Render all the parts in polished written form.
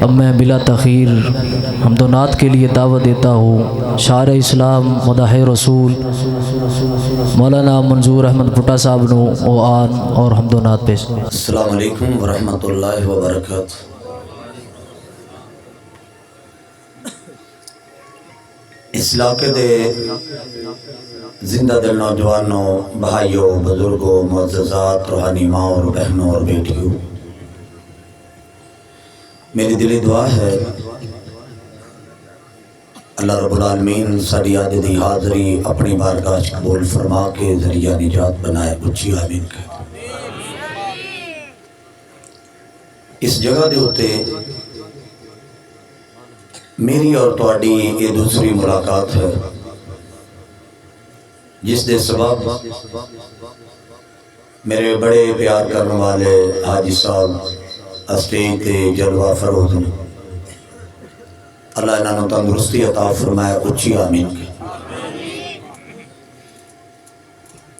اب میں بلا تاخیر حمد و نعت کے لیے دعوت دیتا ہوں شاعر اسلام مداح رسول مولانا منظور احمد بھٹا صاحب نو او آن اور حمد و نعت پیش۔ السلام علیکم ورحمۃ اللہ وبرکاتہ۔ اس علاقے دے زندہ دل نوجوانوں، بھائیوں، بزرگوں، معززات، روحانی ماں اور بہنوں اور بیٹیوں، میری دلی دعا ہے اللہ رب العالمین ساری آج دی حاضری اپنی بارگاہ قبول فرما کے ذریعہ نجات بنائے، اچھی آمین کہتے۔ اس جگہ دے ہوتے میری اور تواڈی یہ دوسری ملاقات ہے، جس دے سبب میرے بڑے پیار کرنے والے حاجی صاحب اسٹیج تے جلوہ فروز نے، اللہ انہوں نے تندرستی عطا فرمائے، اچھی آمین کی۔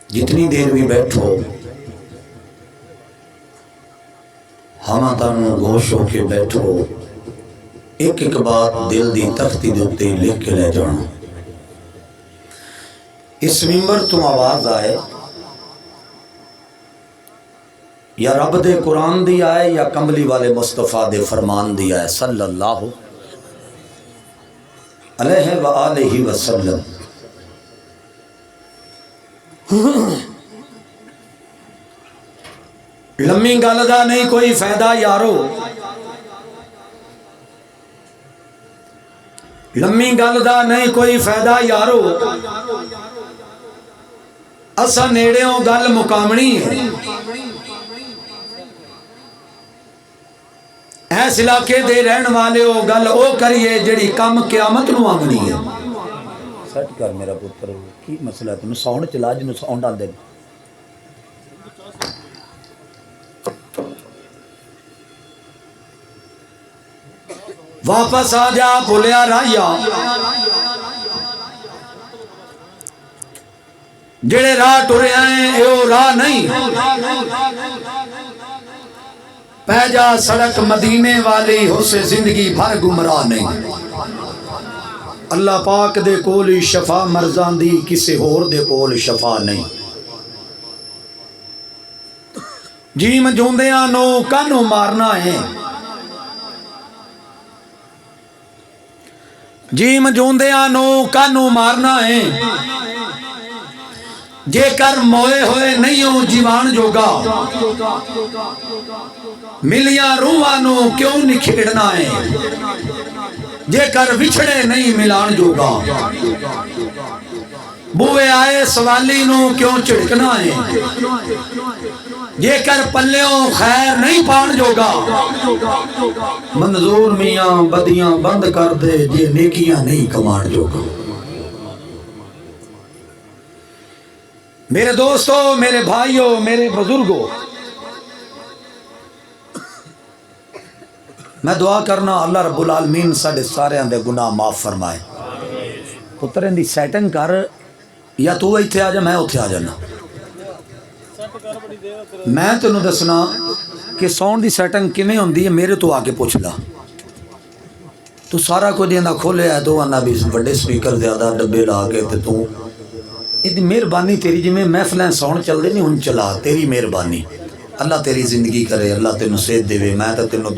جتنی دیر بھی بیٹھو ہماں تانوں گوش ہو کے بیٹھو، ایک ایک بات دل دی تختی دوتے لکھ کے لے جانا۔ اس ممبر تو آواز آئے یا رب دے قرآن دی آئے یا کملی والے مصطفیٰ دے فرمان دی آئے صلی اللہ علیہ وآلہ وسلم۔ لمبی گل دا نہیں کوئی فائدہ یارو، لمبی گل دا نہیں کوئی فائدہ یارو، اسا نیڑیوں گل مقامنی ہے۔ ایس علاقے دے رہن والے ہو گل او کریے جڑی کم قیامت نو آمنی ہے۔ سٹ کر میرا پتر، کی مسئلہ ہے؟ تم ساؤنڈ چلا جنو ساؤنڈ آن دے۔ واپس آ جا بھولیا رایا، جڑے راہ ٹرے آئیں اے او راہ نہیں، پہ جا سڑک مدینے والی ہو سے زندگی بھر گمراہ نہیں۔ اللہ پاک دے کول شفا مرزان دی، کسے ہور دے کول شفا نہیں۔ جیم جوندیاں نو کانو مارنا ہے، جیم جوندیاں نو کانو مارنا ہے، جے کر موئے ہوئے نہیں ہو جیوان جوگا، ملیاں روحانو کیوں نکھیڑنا ہے، جے کر وچھڑے نہیں ملان جوگا، بوئے آئے سوالی نو کیوں چڑکنا ہے، جے کر پلیوں خیر نہیں پان جوگا، منظور میاں بدیاں بند کر دے جے نیکیاں نہیں کمان جوگا۔ میرے دوستو، میرے بھائیوں، میرے بزرگوں، میں دعا کرنا اللہ رب العالمین ساڑھے سارے اندے گناہ معاف فرمائے۔ پتر اندی سیٹنگ کر، یا تو ایتھے آ جا میں اتھے آ جانا۔ میں تینوں دسنا کہ ساؤنڈ دی سیٹنگ کیویں ہوندی ہے، میرے تو آ کے پوچھ لا۔ تو سارا کوئی دیندہ کھولے ہے تو آنا بھی بڑے سپیکر زیادہ ڈبے لا کے تے تو اتنی مہربانی تیری، جی میں محفلیں ساؤنڈ چل دے نہیں ہن چلا، تیری مہربانی۔ اللہ تیری زندگی کرے، اللہ تینوں صحت دے، میں تو تینوں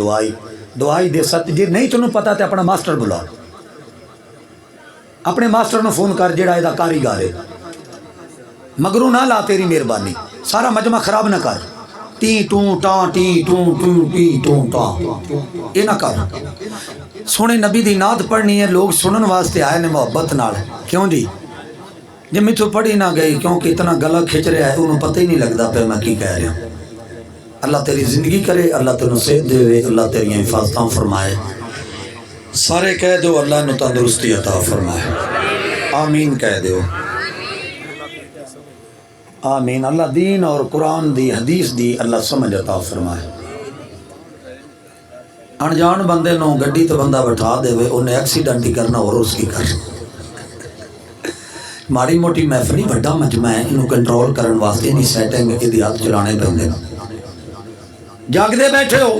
دعائی دے سچ۔ جی نہیں تینوں پتا تے اپنا ماسٹر بلا، اپنے ماسٹر نو فون کر جیڑا ایدہ کاریگر ہے، مگرو نہ لا تیری مہربانی، سارا مجمع خراب نہ کر، ٹی ٹوں ٹاں ٹی ٹوں ٹوں ٹی ٹوں ٹاں، یہ نہ کر۔ سونے نبی دی نعت پڑھنی ہے، لوگ سنن واسطے آئے نے محبت نال، کیوں جی؟ جب میں تو پڑھی نہ گئی کیونکہ اتنا گلا کھچ رہا ہے انہوں پتہ ہی نہیں لگتا پہ میں کی کہہ رہا ہوں۔ اللہ تیری زندگی کرے، اللہ تینوں صحت دے، اللہ تیری حفاظتاں فرمائے، سارے کہہ دو اللہ نے تندرستی عطا فرمائے، آمین کہہ دو، آمین۔ اللہ دین اور قرآن دی حدیث دی اللہ سمجھ عطا فرمائے۔ انجان بندے نو گڈی تو بندہ بٹھا دے وے، انہیں ایکسیڈنٹ ہی کرنا اور اس کی کر، ماڑی موٹی محفلی بڑا مجمع ہے، انہوں کنٹرول کرن واسطے نہیں سیٹنگ احتیاط چلانے پہ ہوندے۔ جاگ دے بیٹھے ہو،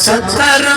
70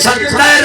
70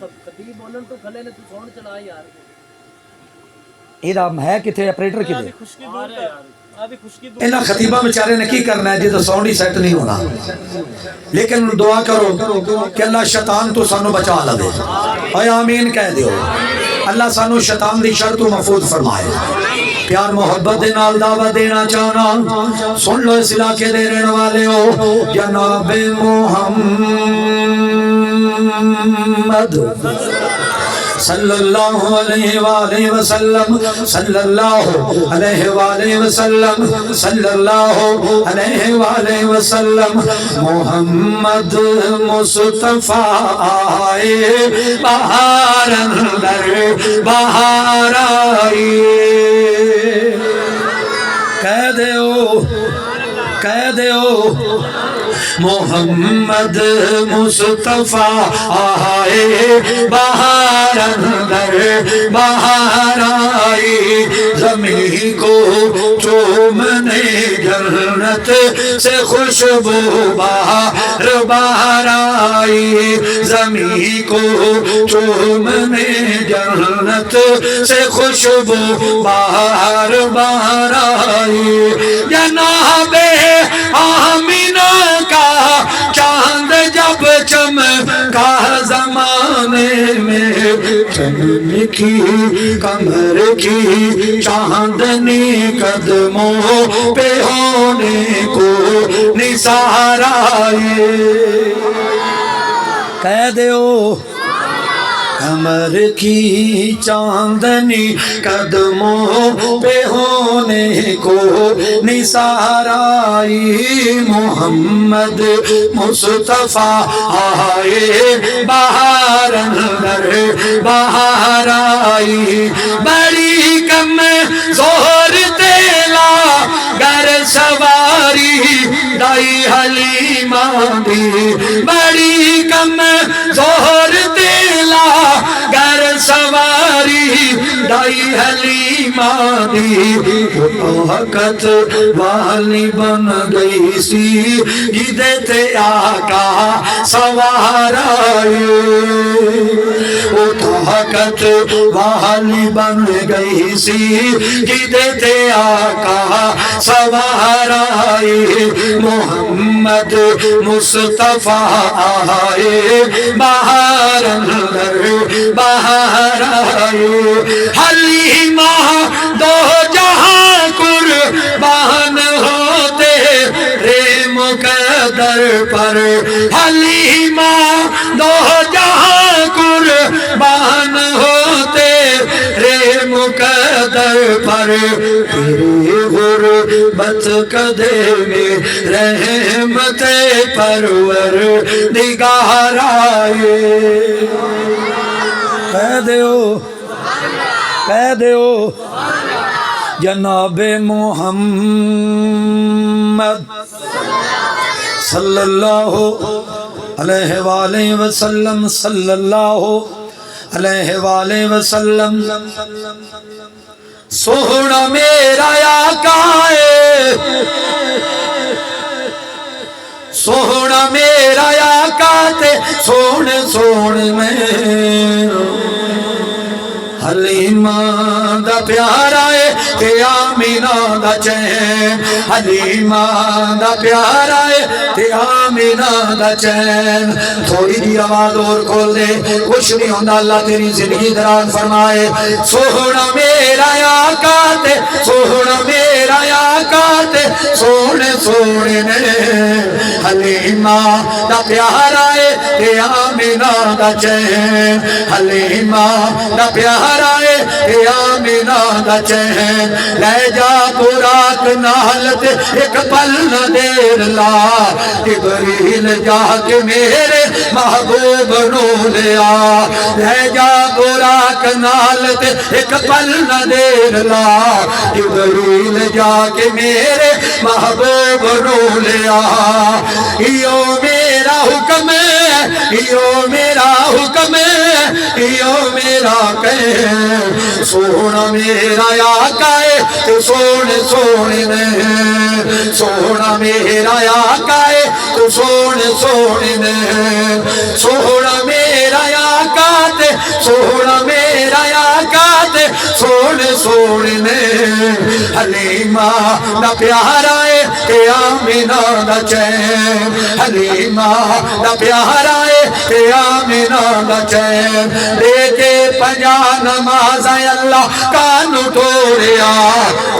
خطیب بولن تو کھلے نے تو سون چلا یار ਇਹਦਾ ਹੈ ਕਿੱਥੇ ਆਪਰੇਟਰ ਕਿੱਥੇ خشکی دور کر ابھی خشکی دور ਇਹਨਾਂ ਖਤੀਬਾਂ ਵਿਚਾਰੇ ਨੇ ਕੀ ਕਰਨਾ ਹੈ ਜਦੋਂ ਸਾਊਂਡ ਹੀ ਸੈੱਟ ਨਹੀਂ ਹੋਣਾ لیکن دعا کرو کہ اللہ شیطان تو سانو بچا لے اے آمین کہہ دیو اللہ سانو شیطان دی شر تو محفوظ فرمائے پیار محبت دے نال دعوت دینا چاہنا سن لو اس علاقے دے رہنے والے ہو جناب محمد صلی اللہ علیہ وآلہ وسلم صلی اللہ علیہ وآلہ وسلم صلی اللہ علیہ وآلہ وسلم محمد مصطفیٰ آئے بہار اندر بہار آئی کہہ دیو محمد مصطفیٰ آئے بہار اندر بہار آئی زمین کو چومنے جنت سے خوشبو بہار بہار آئی زمین کو چومنے جنت سے خوشبو بہار بہار آئی جناب آمینہ کا چاند جب چمکا زمانے میں چمن کی کمر کی چاندنی قدموں پہ ہونے کو نثار آئے کہہ دیو کمر کی چاندنی قدموں پہ ہونے کو نثار آئی محمد مصطفیٰ آئے بہار اندر بہار آئی بڑی کم زور تیلا گر سواری دائی حلیمہ دی بڑی کم زور تیلا گر سواری دائی حلیمہ دی طاقت والی بن گئی سی جدے تے آقا سوار آئے وہ طاقت والی بن گئی سی جدے تے آقا سوار آئے محمد مصطفیٰ آئے بہار اندر بہار آئے حلیمہ دو جہاں قربان ہوتے رے مقدر پر حلیمہ دو جہاں قربان ہوتے رے مقدر پر تیری غربت قدے میں رحمت پروردگار آئے کہہ دیو جناب محمد صلی اللہ علیہ وآلہ وسلم صلی اللہ علیہ وآلہ وسلم سونا میرا آقا ہے سونا میرا آقا تے سونے سونے میں حلیمہ دا پیارا ہے تے آمینہ دا چین حلیمہ دا پیارا ہے تے آمینہ دا چین تھوڑی دی آواز اور کھول دے کچھ نہیں ہوندہ اللہ تیری زندگی دراز فرمائے سونا میرا آقا تے سونا میرا آقا تے سونے سونے نے حلیمہ دا پیارا ہے تے آمینہ دا چین حلیمہ دا پیارا آئے اے آمینہ دا چین لے جا براق نالت ایک پل نہ دیر لا جبریل جا کے میرے محبوب نو لیا لے جا براق نالت ایک پل نہ دیر لا جبریل جا کے میرے محبوب نو لیا ایو میرا حکم ہے ایو میرا حکم ہے ایو میرا میرا کہ سونا میرا آقا ہے تو سونے سونے نے سونا میرا آقا ہے تو سونے سونے نے سونا میرا آقا تے سونا میرا آقا تے سونے سونے نے حلیمہ دا پیارا ہے کہ آمینہ دا چین حلیمہ دا پیارا ہے کہ آمینہ دا چین لے کے پنجا نماز اللہ کانو ٹوریا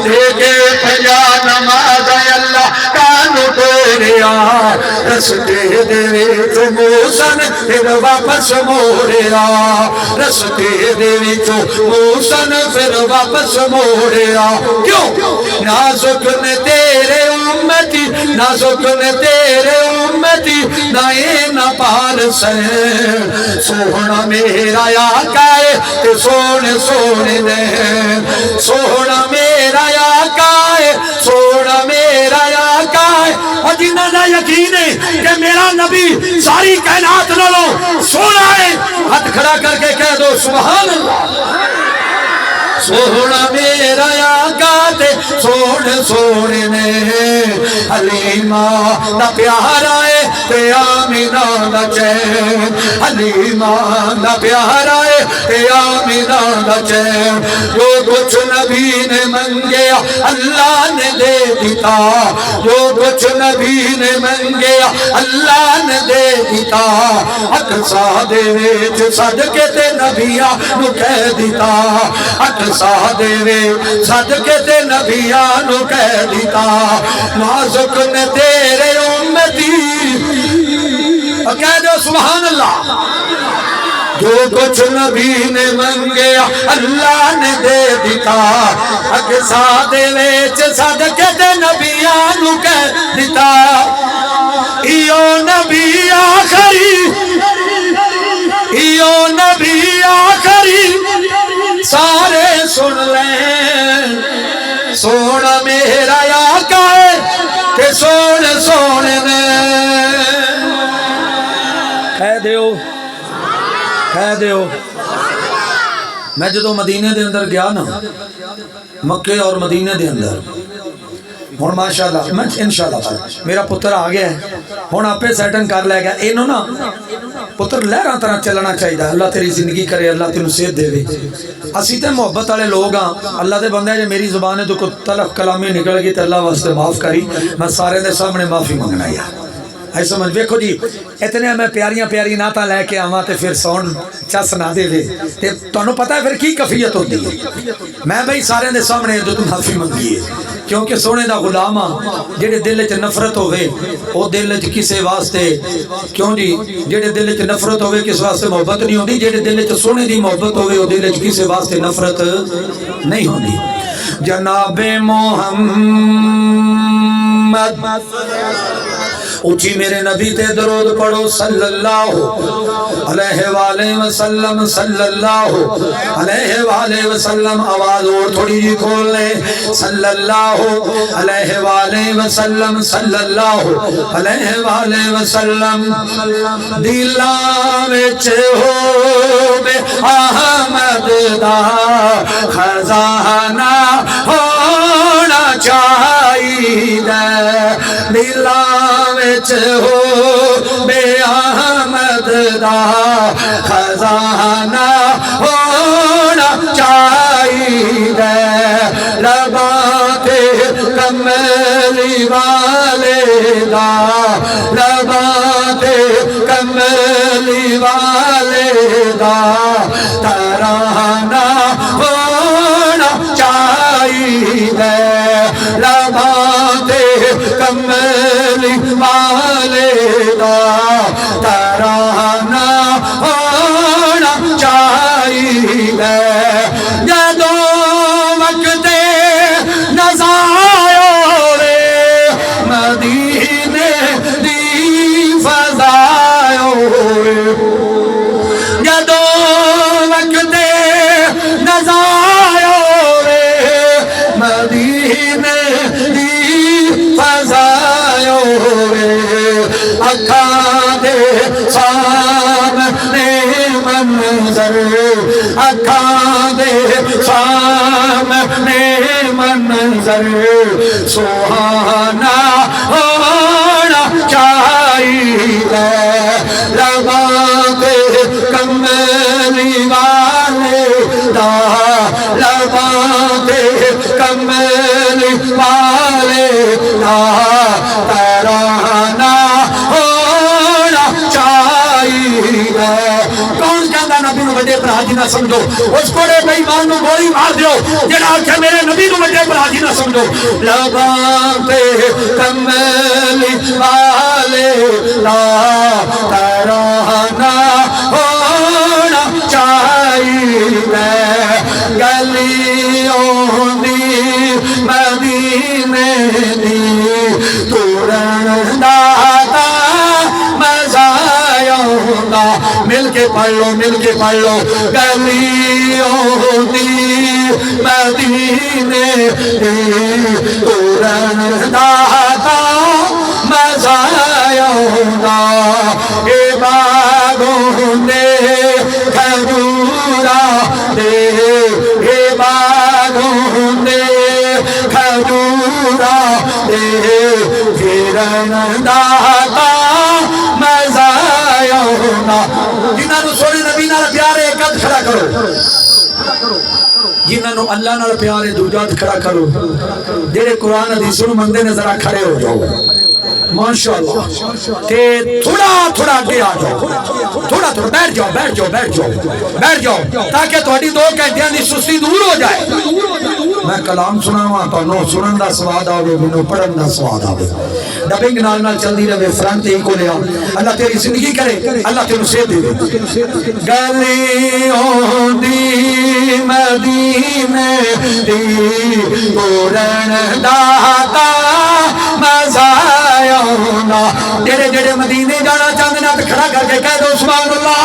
لے کے پنجا نماز اللہ کانو ٹوریا رستے دے تو موسن پھر واپس موریا رستے دے تو موسن پھر واپس موریا کیوں نازک نے تیرے امتی نازک نے تیرے امتی نائے نہ پار سے سونا میرا آقا ہے تے سونے سونے نے سونا میرا آقا ہے سونا میرا آقا ہے اور جنہ دا یقین ہے کہ میرا نبی ساری کائنات نالوں سونا ہے ہاتھ کھڑا کر کے کہہ دو سبحان اللہ سونا میرا آقا تے سونے سونے نے حلیمہ دا پیارا ہے تے آمینہ دا چین حلیمہ دا پیارا ہے تے آمینہ دا چین جو کچھ نبی نے منگیا اللہ نے دے دیتا جو کچھ نبی نے منگیا اللہ نے دے دیتا اقصا دے وچ صدقے تے نبیاں نو کہہ دیتا سادے وے صدقے تے نبیانو کہہ دیتا نازک نے تیرے امتی کہہ دو سبحان اللہ جو کچھ نبی نے منگیا اللہ نے دے دیتا اقصا دے وچ صدقے تے نبیانو کہہ دیتا ایو نبی آخری ایو نبی آخری سارے سن لیں سونا میرا آقا ہے کہ سونے سونے نے کہہ دیو میں جدو مدینے دے اندر گیا نا مکے اور مدینے دے اندر ہون ماشاءاللہ میں انشاءاللہ میرا پتر آ گیا ہے ہون آپ پہ سیٹن کر لے گیا اینو نا پتر لہراں طرح چلنا چاہیے اللہ تیری زندگی کرے اللہ تینوں صحت دے وے اسی تے محبت والے لوگ ہاں اللہ دے بندے جو میری زبان ہے تو کوئی تلف کلامی نکل گئی تے اللہ واسطے معاف کری میں سارے دے سامنے معافی منگنا یار ہے سمجھ ویکھو جی اتنے میں پیاریاں پیاری نعتاں لے کے آواں تے پھر ساؤنڈ چس نہ دے وے تے تانوں پتہ ہے پھر کی کیفیت ہوندی ہے میں بھائی سارے دے سامنے جو معافی منگی ہے کیونکہ سونے دا غلام ہاں جڑے دل وچ نفرت ہوے او دل وچ کسے واسطے کیوں جی جڑے دل وچ نفرت ہوے کس واسطے محبت نہیں ہوندی جڑے دل وچ سونے دی محبت ہوے او دل وچ کسے واسطے نفرت نہیں ہوندی جناب محمد اونچی میرے نبی تے درود پڑھو صلی اللہ علیہ وآلہ وسلم صلی اللہ علیہ وآلہ وسلم آواز اور تھوڑی جی کھول لیں صلی اللہ علیہ وآلہ وسلم صلی اللہ علیہ وآلہ وسلم دلا وچ ہو بے احمد دا خزانہ ہونا چاہیے دلا وچ ہو بے احمد دا خزانہ ہونا چاہیے لباں تے کملی والے دا لباں تے کملی والے دا ترانہ ہونا چاہیے لباں تے کملی والے دا ترانہ ہونا چاہیے جدو وقت نظارے مدینے دی فضائے جدو وقت نظارے مدینے دی فضائے اکھاں دے سامنے من منظر اکھاں دے سامنے منظر سہانا ہونا چاہیے لباں دے کملی والے دا لباں دے کملی والے دا ترانہ ہونا چاہیے کون کہندا نبی نو وڈے بھرا جی نہ سمجھو اس کوڑے بے ایمان نو گولی مار دیو جڑا آکھے میرے نبی نو وڈے بھرا جی نہ سمجھو لباں تے کملی والے لا ترانہ ہونا چاہیے گلیوں دی مدینے دی تورن داتا مزہ آؤں مل کے پڑھ لو گلیوں دی مدینے دی تورن داتا مزہ آؤں اے باغوں نے کھجورا دے اے باغوں نے کھجورا دے پھرن داتا مزہ آؤں جنہاں نو سونے نبی نال پیار ہے ایک ہاتھ کھڑا کرو جنہاں نو اللہ نال پیار ہے دوجا ہاتھ کھڑا کرو جڑے قرآن حدیث نو مندے نے ذرا کھڑے ہو جاؤ ماشاءاللہ تے تھوڑا آگے آ جاؤ تھوڑا بیٹھ جاؤ تاکہ تھوڑی 2 گھنٹیاں دی سستی دور ہو جائے میں کلام سناواں تانوں سنن دا سواد آوے مینوں پڑھن دا سواد آوے ڈبنگ نال چلدی رہے فرنٹ ہی کو لیا اللہ تیری زندگی کرے اللہ تینوں صحت دے گلیوں دی مدینے دی تورن داتا مزہ آؤں جڑے مدینے جانا چاہتے ہیں تو کھڑا کر کے کہہ دو سبحان اللہ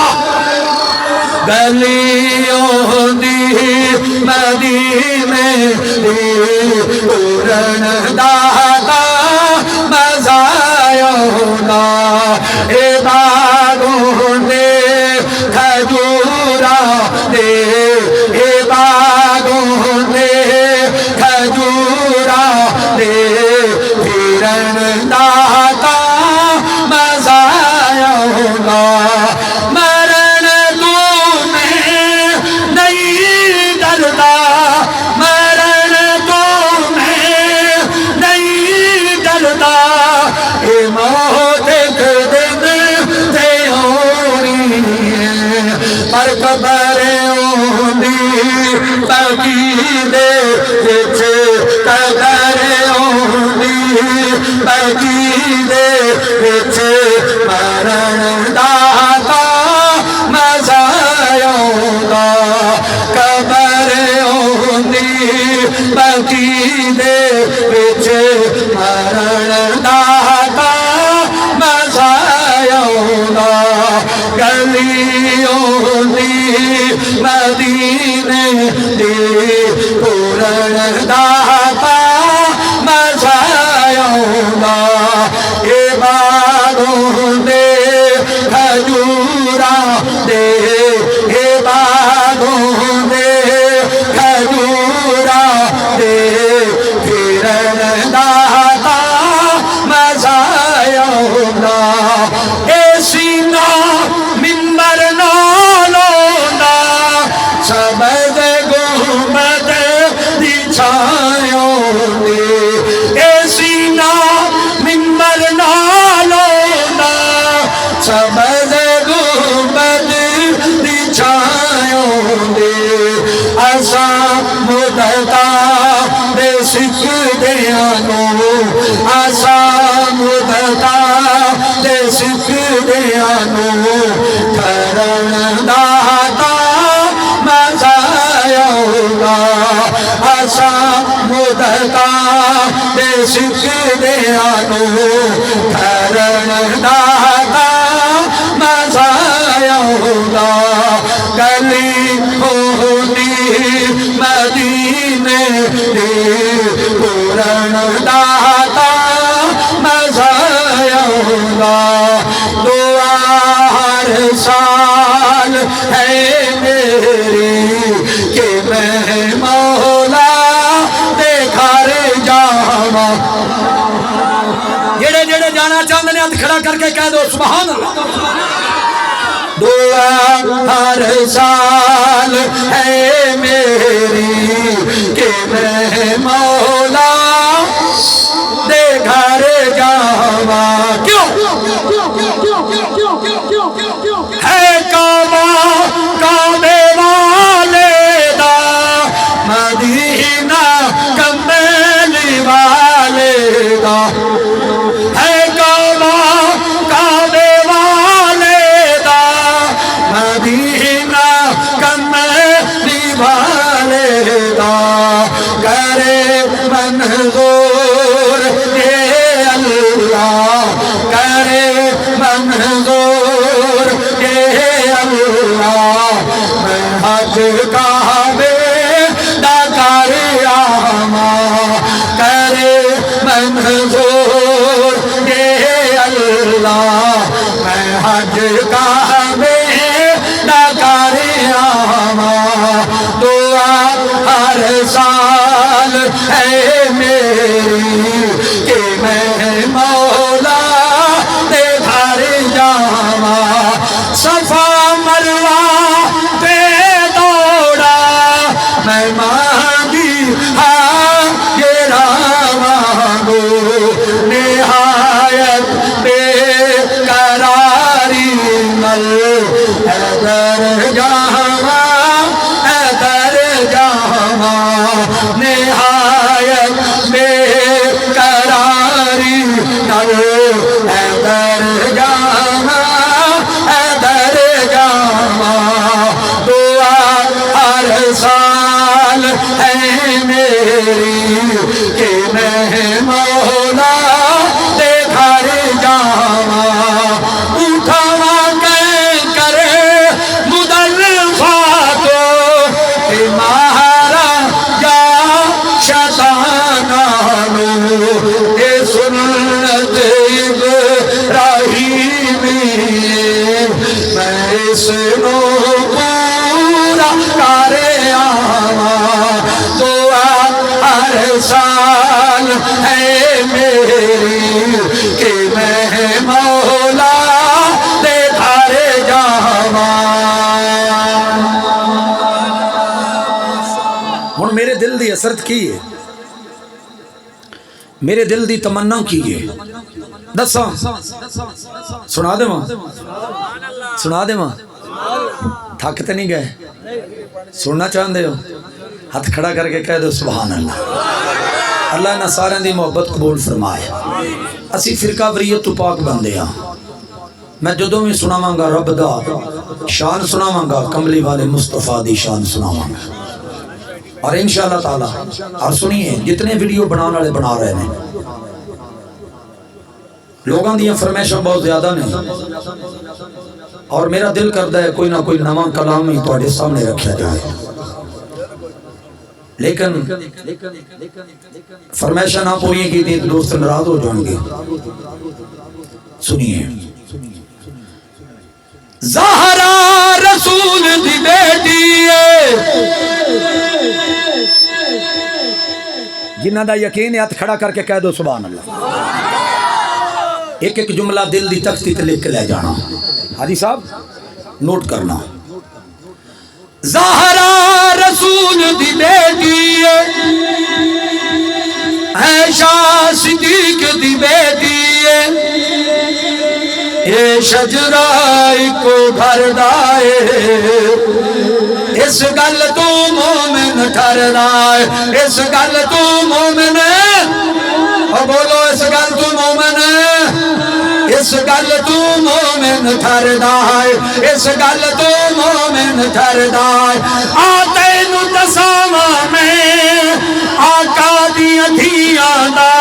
گلیوں دی مدینے دی تورن داتا مزہ آؤں اے باغوں دے کھجورا دے اے باغوں دے کھجورا دے پھرن داتا مزہ آؤں مرن تو میں نہیں ڈرتا مرن تو میں نہیں ڈرتا اے موت ایک دن تے ہونی پر قبر ہونی باقی دے وچ قبر ہونی باقی دے وچ مرن داتا مزہ آؤں قبر ہونی باقی دے وچ مرن داتا مزہ آؤں گلیوں دی مدینے دی تورن داتا مزہ آؤں اے باغوں دے کھجورا دے اے باغوں دے کھجورا دے پھرن داتا مزہ آؤں اے سینہ منبر نالونا سبز گنبد دی چھایوں دے اے سینہ منبر نالونا سبز گنبد دی چھایوں دے اساں مدتا دے سکھ دیانو اساں مدتا دے سکھ دیانو کرن داتا مزہ آؤں اساں مدتا دے سکھ دیانو کرن داتا مزہ آؤں گلی ہونی مدینے دی تورن داتا مزہ آؤں دعا ہر سال ہے میری کہ میں مولا دے گھر جاواں جڑے جڑے جانا چاہتے ہیں ہاتھ کھڑا کر کے کہہ دو سبحان اللہ دعا ہر سال ہے میری کہ میں مولا دے گھر جاواں کیوں ہے کعبہ کعبے والے دا مدینہ کملی والے دا ہے کعبہ کعبے والے دا مدینہ کملی والے دا کرے منظور یہ اللہ کرے منظور یہ اللہ میں حج کعبے دا کر آواں کرے منظور یہ اللہ میں حج کعبے دا کر آواں دعا ہر سال ہے میری کہ میں مولا دے گھر جاواں صفا مروہ پہ دوڑا میں مانگی ہاں یہ راواں نہایت بے قراری مل حیدر جاواں حیدر جاواں نہایت بے قراری مل حیدر جاواں حیدر جاواں دعا ہر سال ہے میری کہ میں مولا دے گھر جاواں اٹھاواں کہ کرے مدلفہ تو مہارا یا شیطانانو اے سنت ابراہیمی میں اس نو پورا کر آواں دعا ہر سال ہے میری کہ میں مولا دے گھر جاواں ہن میرے دل دی حسرت کی ہے میرے دل دی تمنا کی ہے دساں سنا دے ماں سنا دے ماں تھک تے نہیں گئے سننا چاہندے ہو ہاتھ کھڑا کر کے کہہ دو سبحان اللہ اللہ انہاں سارے دی محبت قبول فرمائے اسی فرقہ وریت تو پاک بندے ہاں میں جدوں بھی سناواں گا رب دا شان سناواں گا کملی والے مصطفیٰ دی شان سناواں گا اور انشاءاللہ تعالی اور سنیے جتنے ویڈیو بنانے والے بنا رہے ہیں لوگاں دیاں فرمائشاں بہت زیادہ نے اور میرا دل کرتا ہے کوئی نہ کوئی نواں کلام ہی تواڈے سامنے رکھا جائے لیکن فرمائشاں نہ پوری کی تھی دوست ناراض ہو جائیں گے سنیے زہرا رسول دی بیٹی جنہ دا یقین ہے ہاتھ کھڑا کر کے کہہ دو سبحان اللہ ایک ایک جملہ دل دی تختی تے لکھ کے لے جانا حاجی صاحب نوٹ کرنا زہرا رسول دی بیٹی عائشہ صدیق دی بیٹی اے شجرہ کو گھر دائے اس گل تو مومن ٹھر دائے اس گل تو مومن اور بولو اس گل تو مومن اس گل تو مومن ٹھر دائے اس گل تو مومن ٹھر دائے آتے نو تساما میں آقا دیا دھیاں دا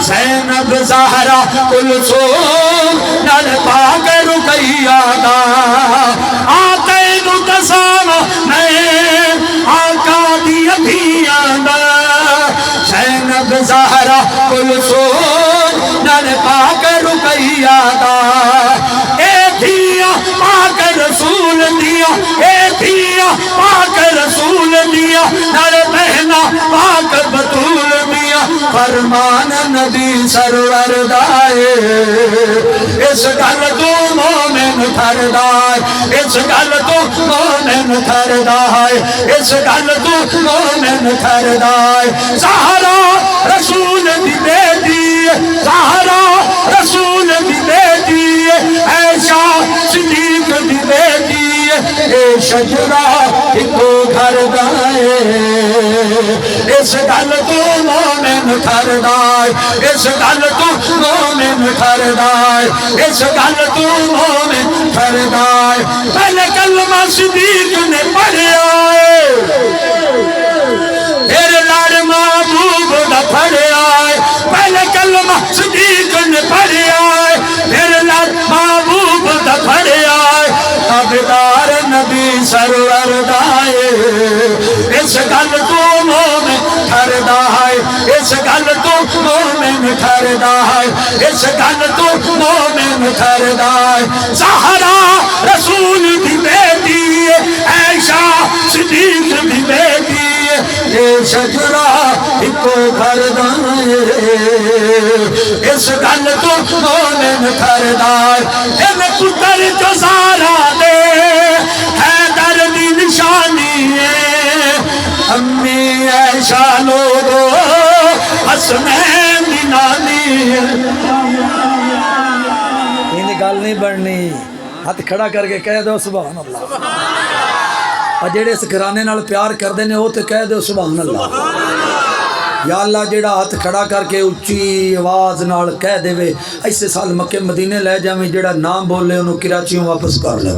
زینب زہرا کلثوم نال پاک رقیہ دا آتے نو تساما میں آقا دیا دھیاں دا زینب زہرا کلثوم نال پاک رقیہ دا اے دھیاں پاک رسول دیا اے نال بہنا پاک بطول دیا فرمان نبی سرور دائے اس گل تو مومن ٹھردائے اس گل تو مومن ٹھردائے اس گل تو مومن ٹھردائے زہرا رسول دی بیٹی زہرا رسول دی بیٹی عائشہ صدیق دی بیٹی اے شجرہ ایکو گھر دائے اس گل تو مومن ٹھردائے اس گل تو مومن ٹھردائے اس گل تو مومن ٹھردائے پہلے کلمہ صدیق نے پڑھیا ہے پھر لڑ محبوب دا پڑھیا ہے پہلے کلمہ صدیق نے پڑھیا ہے پھر لڑ محبوب دا پڑھیا ہے تابدار نبی سرور دائے اس گل تو مومن ٹھردائے اس گل تو مومن ٹھردائے اس گل تو مومن ٹھردائے زہرا رسول دی بیٹی عائشہ صدیق دی بیٹی اے شجرہ ایکو گھر دائے اس گل تو مومن ٹھردائے اے میں پتر جو زارا دے حیدر دی نشانی ہے امی عائشہ لوگو حسنین دی نانی ہے یہ گل نہیں بڑھنی ہاتھ کھڑا کر کے کہہ دو سبحان اللہ اور جڑے اس گھرانے نال پیار کردے نے وہ تے کہہ دو سبحان اللہ یا اللہ جڑا ہاتھ کھڑا کر کے اچھی آواز نال کہہ دے وے ایسے سال مکے مدینے لے جاویں جڑا نام بولے انہوں کراچیوں واپس کر لیں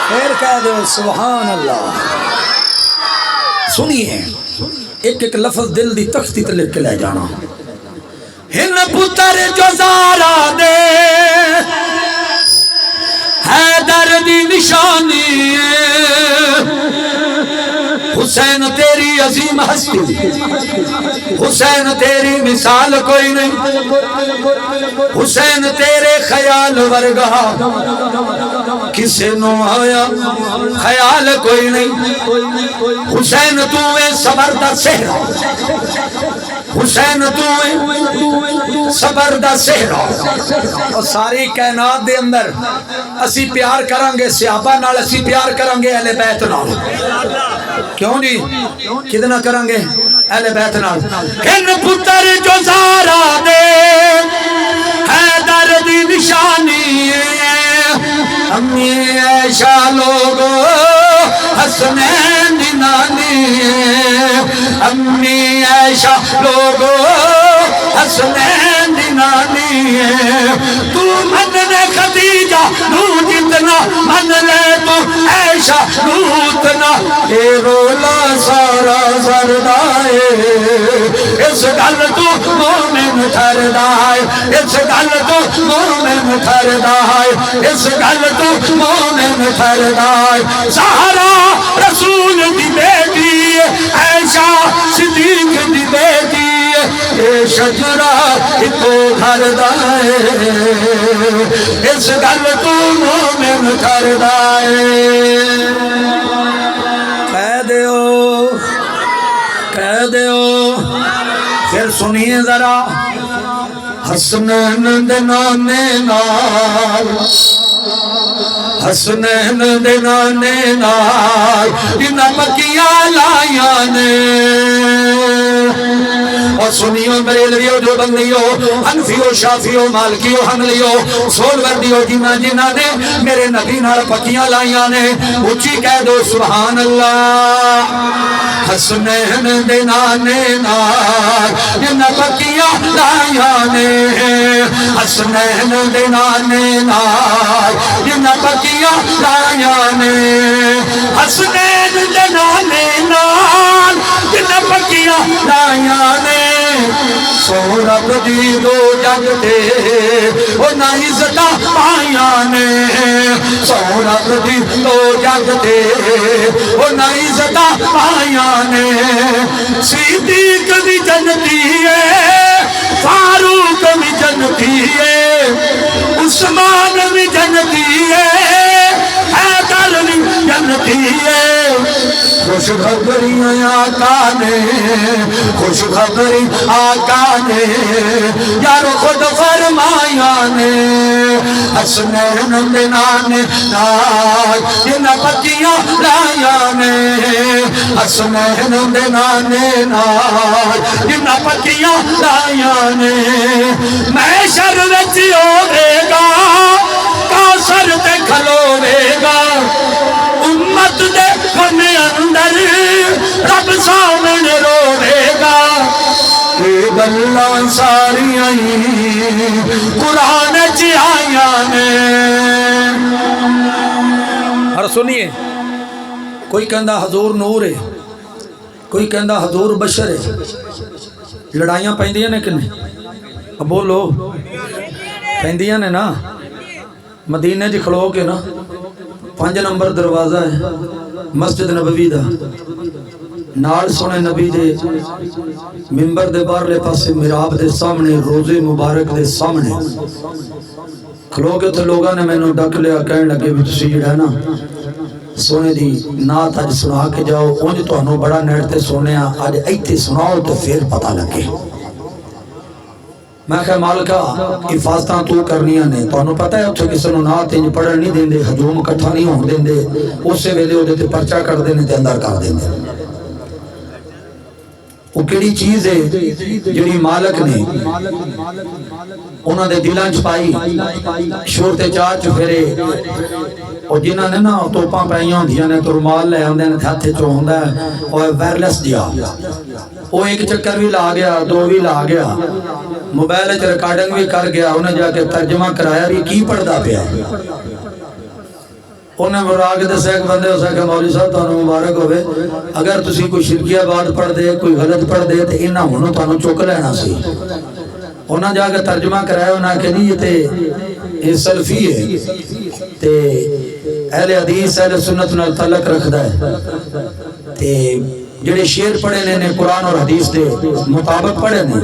پھر کہہ دو سبحان اللہ سنیے ایک ایک لفظ دل دی تختی تے لکھ کے لے جانا ہن پتر جو زارا دے حیدر دی نشانی حسین تیری عظیم ہستی حسین تیری مثال کوئی نہیں حسین تیرے خیال ورگا کسے نو آیا خیال کوئی نہیں حسین تو اے صبر دا سہرا حسین تو اے صبر دا سہرا اور ساری کائنات دے اندر اسی پیار کرانگے صحابہ نال اسی پیار کرانگے اہل بیت نال کیوں جی کدنا کرانگے اہل بیت نال ہن پتر جو زارا دے حیدر دی نشانی امی عائشہ لوگو حسنین دی نانی امی عائشہ لوگو حسنین دی نانی تو من نے خدیجہ نو جتنا من لے تو عائشہ نو اتنا اے رولا سارا زردائے اس گل تو مومن ٹھردائے اس گل تو مومن ٹھردائے اس گل تو مومن ٹھردائے زہرا رسول دی بیٹی عائشہ صدیق دی بیٹی اے شجرہ ایکو گھر دائے اس گل تو مومن ٹھردائے کہہ دیو پھر سنیے ذرا حسنین دے نانے نال حسنین دے نانے نال انہاں مکیاں لائیاں نے اور سنیو بریلویو جو بندیو حنفیو شافیو مالکیو حملیو سول وردیو جنہ نے میرے نبی نال پکیاں لائیاں نے اچھی کہہ دو سبحان اللہ حسنین دے نانے نال انہاں پکیاں لائیاں نے حسنین دے نانے نال انہاں پکیاں لائیاں نے حسنین دے نانے نال انہاں پکیاں لائیاں نے سورب دی دو جگ دے وہ نہ عزت پائیاں نے سورب دی دو جگ دے وہ نہ عزت پائیاں نے صدیق بھی جنتی ہے فاروق بھی جنتی ہے عثمان بھی جنتی ہے حیدر بھی جنتی ہے خوشخبری آقا نے خوشخبری آقا نے یارو خود فرمایا نے حسنین دے نانے نال جنہ پتیاں لایا نے حسنین دے نانے نال جنہ پتیاں لایا نے میں شر وچ ہوے گا کاسر تے کھلوے گا امت دے کھنے اندر رب سامنے روے گا یہ گلاں ساریاں قرآن چ آیاں نے اور سنیے کوئی کہندا حضور نور ہے کوئی کہندا حضور بشر ہے لڑائیاں پیندیاں نے کہ نہیں اب بولو پیندیاں نے نا مدینے جی کھڑو کے نا 5 نمبر دروازہ ہے مسجد نبوی دا نال سونے نبی دے منبر دے باہرلے پاسے محراب دے سامنے روزے مبارک دے سامنے کھلو کے تو لوگاں نے مینوں ڈک لیا کہنے لگے بھی تسی جڑا ہے نا سونے دی نعت اج سنا کے جاؤ اونج تانوں بڑا نیٹ تے سونے اج ایتھے سناؤ تو پھر پتہ لگے میں کہا مالکہ حفاظتاں تو کرنیاں نے تو انہوں پتہ ہے اتھے کسی نو نعت انج پڑھن نہیں دیندے ہجوم کٹھا نہیں ہون دیندے اسے ویلے ہو دیتے پرچہ کر دینے تے اندر کر دیندے وہ کیڑی چیز ہے جڑی مالک نے انہوں نے دلان چھپائی شورتے چاہ چفرے اور جنہاں نے نا توپاں پہیاں دیا نے تو رمال لے آندے نے ہاتھے چو ہوندا ہے اور وائرلیس دیا وہ ایک چکر بھی لا گیا 2 بھی لا گیا موبائل وچ ریکارڈنگ بھی کر گیا انہیں جا کے ترجمہ کرایا بھی کی پڑھدا پیا انہیں مرا کے دسیا ایک بندے ہو سکے مولوی صاحب تانوں مبارک ہوئے اگر تسی کوئی شرکیہ بات پڑھ دے کوئی غلط پڑھ دے تو انہاں ہونوں تانوں چک لینا سی انہاں جا کے ترجمہ کرایا انہاں کہ نہیں یہ تے یہ سلفی ہے تے اہل حدیث اہل سنت نال تعلق رکھدا ہے تے جڑے شعر پڑھے نے قرآن اور حدیث دے مطابق پڑھے نے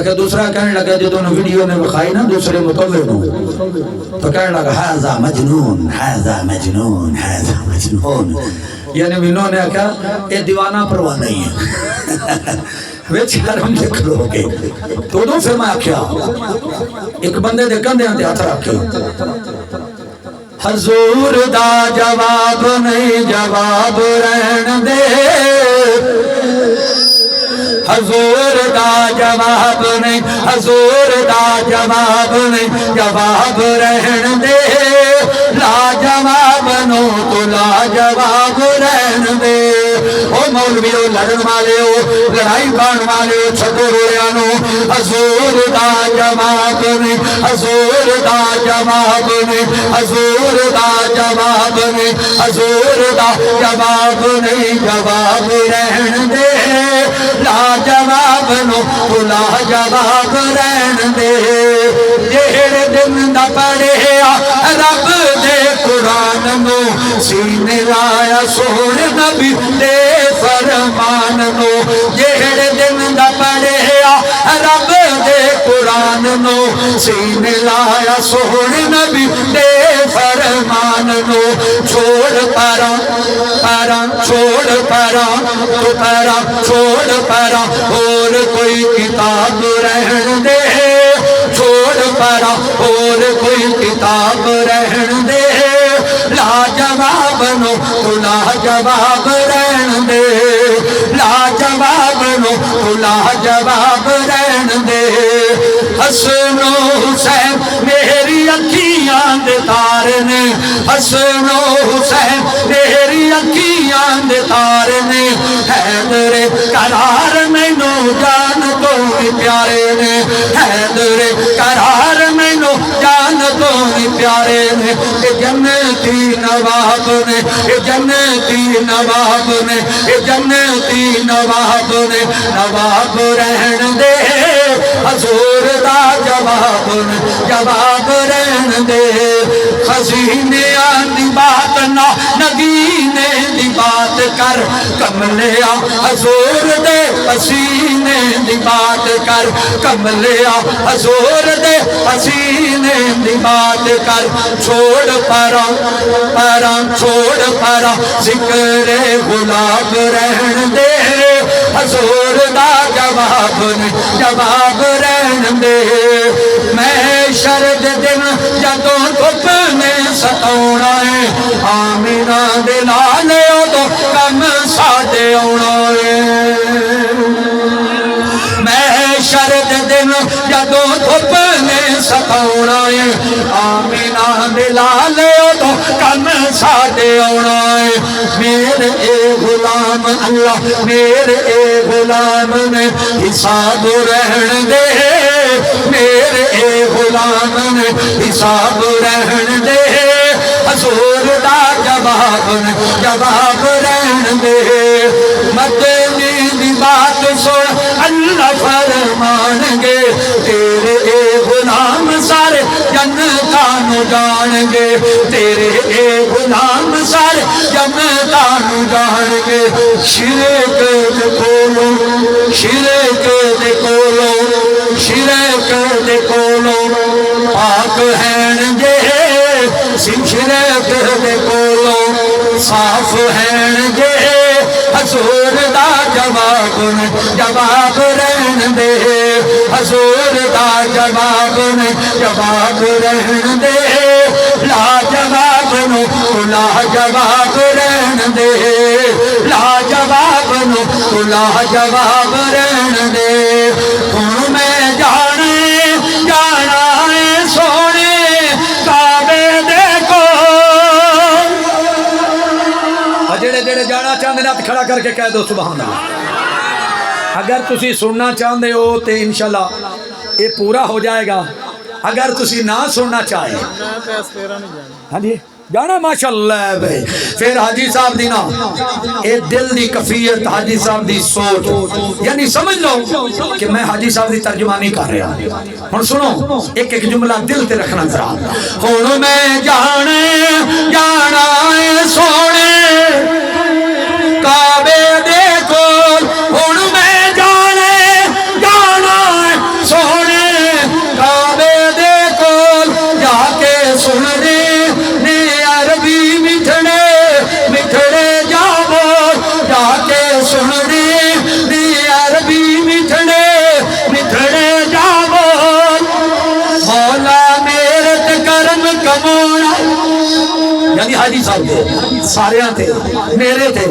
کہ دوسرا کہنے لگا جو دونوں ویڈیو نے بخائی نا دوسرے مطور ہوں تو کہنے لگا ہاذا مجنون ہاذا مجنون ہاذا مجنون یعنی انہوں نے کہا یہ دیوانہ پرواہ نہیں ہے ویچ حرم دیکھ لو گے تو دو پھر میں کیا ایک بندے دے کندے ہاں ہاتھ رکھے حضور دا جواب نہیں جواب رہن دے حضور دا جواب نہیں حضور دا جواب نہیں جواب رہن دے لا جواب نو تو لا جواب رہن دے او مولویو لڑن والے ہو لڑائی پان والے ہو چھتو رویانو حضور دا جواب نہیں حضور دا جواب نہیں حضور دا جواب نہیں حضور دا جواب نہیں جواب رہن دے لا جواب نو تو لا جواب رہن دے جہڑے دن دا پڑھیا رب دے قرآن نو سینے لایا سونے نبی دے فرمان نو جہڑے دن دا پڑھیا رب دے قرآن نو سینے لایا سونے نبی دے فرمان نو چھوڑ پرا پرا چھوڑ پرا تو پرا چھوڑ پرا اور کوئی کتاب رہن دے چھوڑ پرا اور کوئی کتاب رہن دے لا جواب نو تو لا جواب رہن دے لا جواب نو تو لا جواب رہن دے حسن و حسین میری اکھیاں دے تارے نے حسن و حسین میری اکھیاں دے تارے نے حیدر قرار مینوں جان تو بھی پیارے نے حیدر قرار مینوں جان تو بھی پیارے نے اے جنتی نواب نے اے جنتی نواب نے اے جنتی نواب نے نواب رہن دے حضور دا جواب نے جواب رہن دے خزینے دی بات نہ نگینے دی بات کر کملیا حضور دے پسینے دی بات کر کملیا حضور دے پسینے دی بات کر چھوڑ پرا چھوڑ پرا ذکر غلاب رہن دے حضور دا جواب رہن دے میں شرد دن جدوں دھوپ نے ستونا ہے آمینہ دے لالے ادو کم ساڈے آنا ہے میں شرد دن جدوں دھوپ نے ستونا ہے آمینہ دے لالے ادو کم ساڈے آنا ہے میرے اے غلام اللہ میرے اے غلام نے حساب رہن دے میرے اے غلام نے حساب رہن دے حضور دا جواب رہن دے مدنی دی بات سن اللہ فرمان گے تیرے اے غلام سارے جنتاں نو جان گے تیرے اے غلام سارے جنتاں نو جان گے شرک دے کولو شرک دے کولو شرک دے کولو پاک ہین گے شرک دے کولو صاف ہین گے حضور دا جواب رہن دے حضور دا جواب رہن دے لا جواب نو لا جواب رہن دے لا جواب نو لا جواب رہن دے ہن میں جانا ہے سونے کعبے دے کول جڑے جڑے جانا چاہتے ہیں ہاتھ کھڑا کر کے کہہ دو سبحان اللہ اگر تسی سننا چاہتے ہو تو انشاءاللہ یہ پورا ہو جائے گا اگر تسی نہ سننا چاہے ہاں جی جانا ماشاءاللہ بھائی پھر حاجی صاحب دی نا اے دل دی کفیت حاجی صاحب دی سوچ یعنی سمجھ لو کہ میں حاجی صاحب دی ترجمانی کر رہا ہوں سنو ایک ایک جملہ دل تے رکھنا ذرا ہن میں جانا ہے سونے کعبے دے کول ہن میں جانا ہے سونے کعبے دے کول جا کے سن دے مٹھڑے جاؤ جا کے سن دے عربی مٹھڑے جاؤ مولا میرے تے کرم کمونا یعنی حاجی صاحب سارے تھے میرے تھے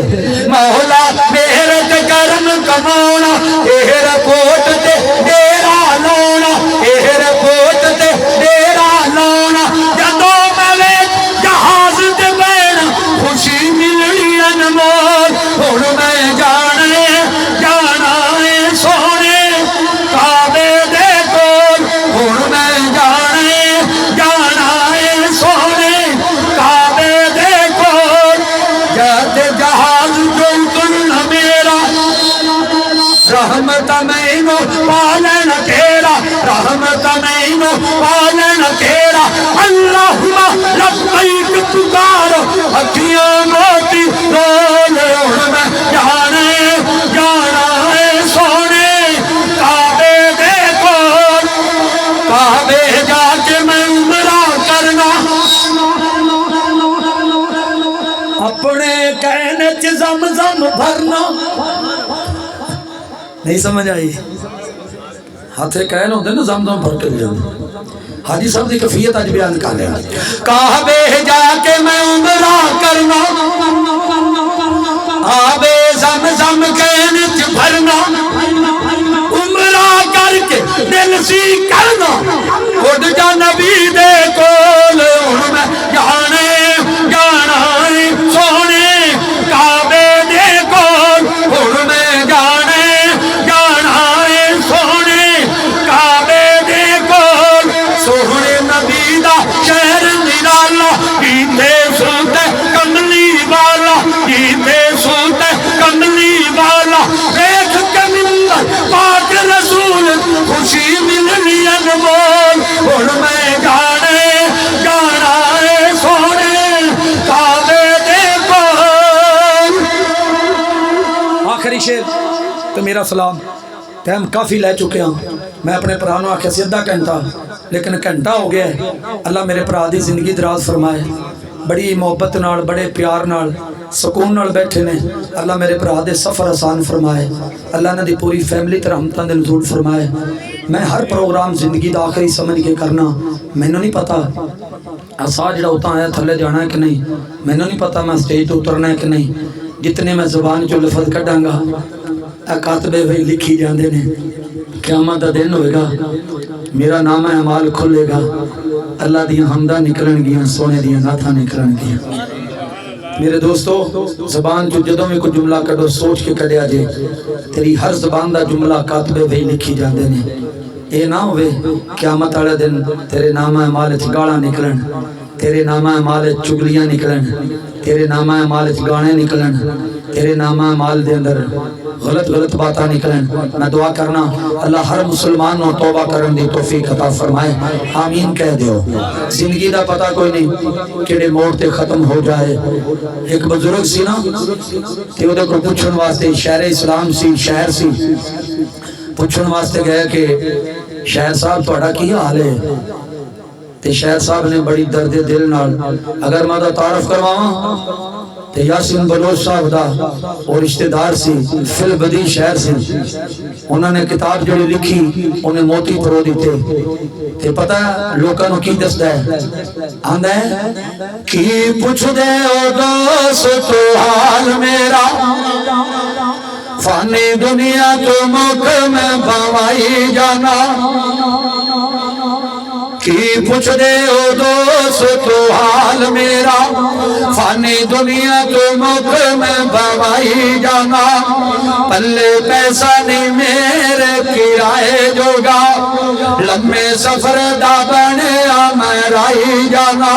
مولا میرے تے کرم کمونا اہر کوٹ تے ڈیرا لاؤنا اہر کوٹ تے ڈیرا لاؤنا جدوں میں جہاز تے بیٹھا خوشی ملنی انمول ہن میں جانا ہے سونے کعبے دے کول ہن میں جانا ہے سونے کعبے دے کول جد جہاز جو اترنا میرا رحمت مینو پالن تیرا رحمت مینو پالن تیرا اللہم لبیک پکارو اکھیاں موتی رول ہن میں جانا ہے سونے کعبے دے کول کعبے جا کے میں عمرہ کرنا اپنے کہنے چ زمزم بھرنا نہیں سمجھ آئی ہاتھے کہنے ہوتے نا زمزم بھر کے لے حاجی صاحب دی کفیت اج بیان کر رہے ہیں کعبے جا کے میں عمرہ کرنا آبے زمزم کہنے چ بھرنا عمرہ کر کے دل سی کرنا اڑ جا نبی دے کول ہن میں جانا ہے سونے کعبے دے کول ہن میں جانا ہے سونے کعبے دے کول سونے نبی دا شہر نرالا پیتے سنتے کم شیر تو میرا سلام ٹائم کافی لے چکے ہاں میں اپنے بھرا نوں آکھیا سی ادھا گھنٹہ لیکن گھنٹہ ہو گیا ہے اللہ میرے بھرا دی زندگی دراز فرمائے بڑی محبت نال بڑے پیار نال سکون نال بیٹھے نے اللہ میرے بھرا دے سفر آسان فرمائے اللہ نے دی پوری فیملی تے رحمتاں دے نزول فرمائے میں ہر پروگرام زندگی دا آخری سمجھ کے کرنا مینوں نہیں پتا سا جڑا اتنا آیا تھلے جانا ہے کہ نہیں مینوں نہیں پتا میں سٹیج تو اترنا ہے کہ نہیں جتنے میں زبان چو لفظ کڈاں گا کاتبے بھائی لکھی جاندے نے قیامت دا دن ہوئے گا میرا نام اعمال کھلے گا اللہ دیاں حمدہ نکلن گیاں سونے دیاں ناتھاں نکلن گیاں میرے دوستو زبان جو جدوں میں کوئی جملہ کڈو سوچ کے کڈیا جے تیری ہر زبان دا جملہ کاتبے بھائی لکھی جاندے نے اے نہ ہوئے قیامت والے دن تیرے نام اعمال وچ گالاں نکلن تیرے نام اعمال وچ چگلیاں نکلن تیرے نام اعمال وچ گانے نکلن تیرے نام اعمال دے اندر غلط باتاں نکلن میں دعا کرنا اللہ ہر مسلمان نو توبہ کرن دی توفیق عطا فرمائے آمین کہہ دیو زندگی دا پتہ کوئی نہیں کیڑے موڑ تے ختم ہو جائے ایک بزرگ سی نا تے او دے کو پوچھن واسطے شہر اسلام سی شہر سی پوچھن واسطے گئے کہ شہر صاحب تہاڈا کی حال ہے تے شہر صاحب نے بڑی درد دل نال اگر میں دا تعارف کرواواں تے یاسین بلوچ صاحب دا اور رشتہ دار سی فل بدی شہر سی انہوں نے کتاب جڑی لکھی انہیں موتی پرو دیتے تے پتہ لوکاں نوں کی دسدا ہے آندا ہے کی پوچھ دے او دوست حال میرا فانی دنیا تو مک میں بوائی جانا کی پوچھ دے او دوست حال میرا فانی دنیا تو مک میں بوائی جانا پلے پیسہ نہیں میرے کرائے جوگا لمبے سفر دا بنیا میں رائی جانا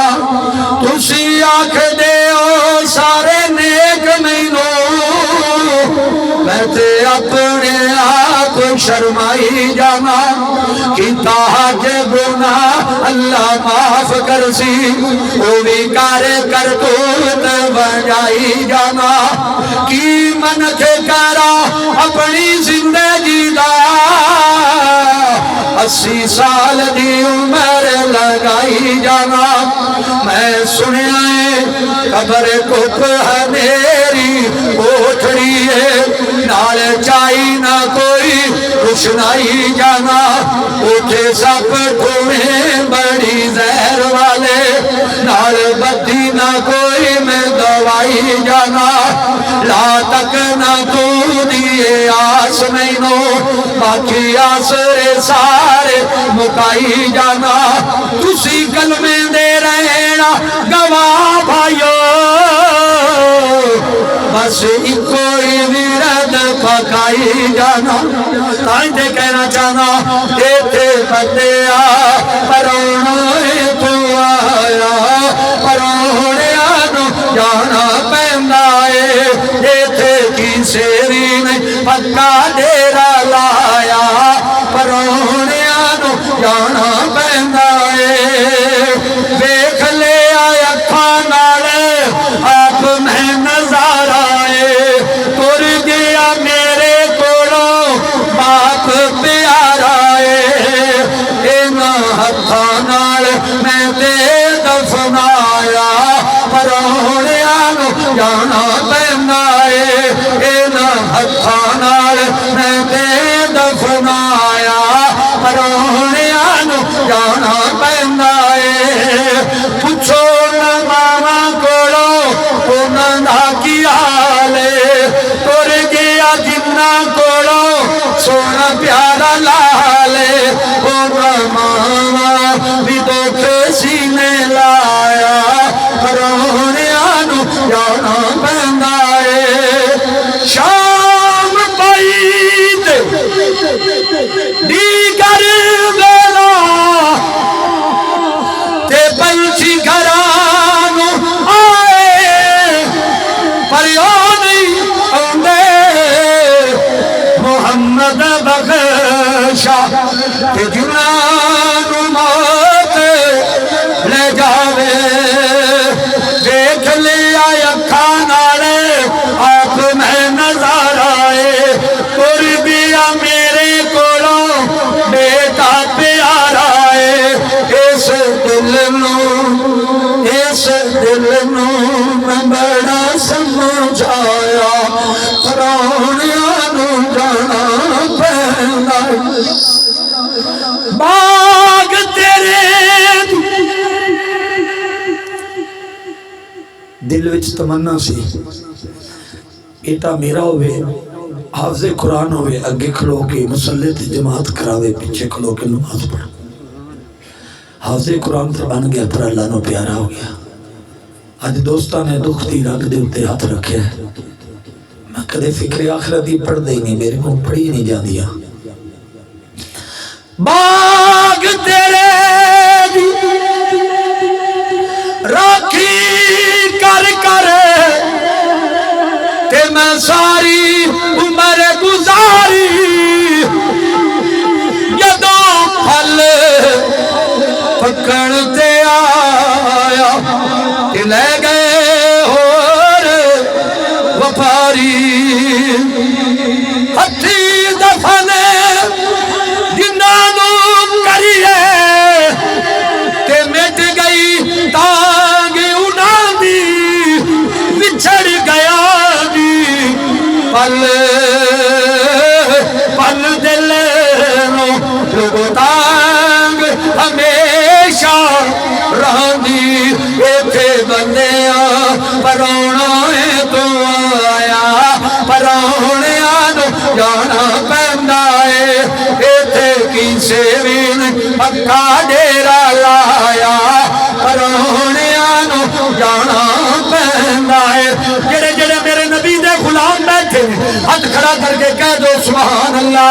تسی آکھ دے او سارے نیک مینوں میں تے اپنے آپ شرمائی جانا کیتا حج گناہ اللہ معاف کرسی او بھی کر تو بجائی جانا کی منت کرا اپنی زندگی دا 80 سال دی عمر لگائی جانا میں سنیا ہے قبر کپ ہے میری کوٹھڑی ہے نال چائی نہ کوئی روشنائی جانا اٹھے سب ٹھوڑے بڑی زہر والے نال بدی نہ کوئی میں دوائی جانا لا تک نہ تو دیئے آس مینو باقی آسرے سارے مکائی جانا تسی کلمے دے رہنا گواہ بھائیو بس کوئی ورد پکائی جانا تائندے کہنا چاہنا دیتے بندیا پرونے تو آیا پرونے آنو جانا پہنائے دیتے کی سیری نہیں پکا دیرا لایا پرونے آنو جانا پہنائے دیکھ لے آیا کھاناڑے آپ میں نظر آئے تر گیا میرے کوڑوں باپ پیارا ہے اینا ہتھاناڑ میں دے دفنایا پرونے آنو جانا پہنائے اینا ہتھاناڑ میں دے دفنایا پرونے آنو جانا پہنائے پوچھو نہ ماما کوڑو انہاں کی آلے تر گیا جنہ کوڑو سونا پیارا لالے انہاں ماما بھی دکھ سینے لایا پرونے آنو جانا پہنائے شام پائید دیگر بیلا تے پنچھی گھرانو آئے پریو نہیں آندے محمد بخشا تے جنانو موت لے جاوے دیکھ لیا یکھاں دل وچ تمنا سی بیٹا میرا ہوئے حافظ قرآن ہوئے اگے کھلو کے مسلح تے جماعت کراوے پیچھے کھلو کے نماز پڑھ حافظ قرآن تے بن گیا پر اللہ نو پیارا ہو گیا آج دوستان نے دکھ دی رگ دے اتے ہاتھ رکھے میں کدے فکر آخرت دی پڑھ دے نہیں میرے کو پڑھی نہیں جا دیا باغ تیرے دی راکھی کر کر تے میں ساری عمر گزاری جدوں پھل پکڑ تے آیا تے لے گئے اور وفاری ہتھی دفن جنہاں نو کریے تے مٹ گئی تانگ انہاں دی وچھڑ گیا دی پل پل دل نو لوگو تانگ ہمیشہ رہندی ایتھے بندیاں پرونا ہے تو آیا پرونیاں نو جانا پیندا ہے ایتھے کسے وی پکا ڈیرا لایا پرونیاں نو جانا پیندا ہے جڑے جڑے میرے نبی دے غلام بیٹھے ہاتھ کھڑا کر کے کہہ دو سبحان اللہ.